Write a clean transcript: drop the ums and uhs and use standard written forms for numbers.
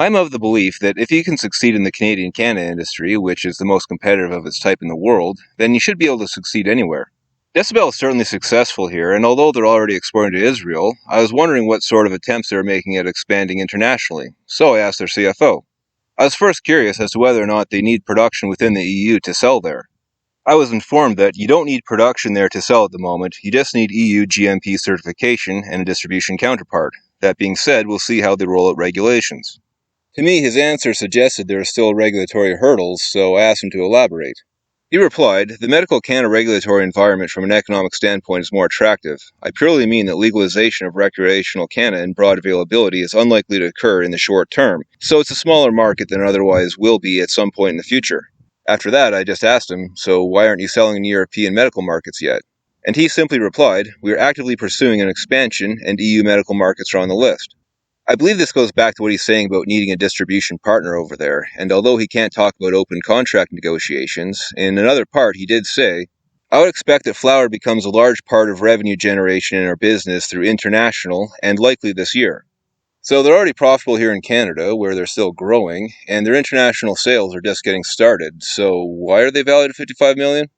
I'm of the belief that if you can succeed in the Canadian cannabis industry, which is the most competitive of its type in the world, then you should be able to succeed anywhere. Decibel is certainly successful here, and although they're already exporting to Israel, I was wondering what sort of attempts they were making at expanding internationally, so I asked their CFO. I was first curious as to whether or not they need production within the EU to sell there. I was informed that you don't need production there to sell at the moment, you just need EU GMP certification and a distribution counterpart. That being said, we'll see how they roll out regulations. To me, his answer suggested there are still regulatory hurdles, so I asked him to elaborate. He replied, "The medical cannabis regulatory environment from an economic standpoint is more attractive. I purely mean that legalization of recreational cannabis in broad availability is unlikely to occur in the short term, so it's a smaller market than it otherwise will be at some point in the future." After that, I just asked him, "So why aren't you selling in European medical markets yet?" And he simply replied, "We are actively pursuing an expansion, and EU medical markets are on the list." I believe this goes back to what he's saying about needing a distribution partner over there, and although he can't talk about open contract negotiations, in another part he did say, "I would expect that flower becomes a large part of revenue generation in our business through international, and likely this year." So they're already profitable here in Canada, where they're still growing, and their international sales are just getting started, so why are they valued at $55 million?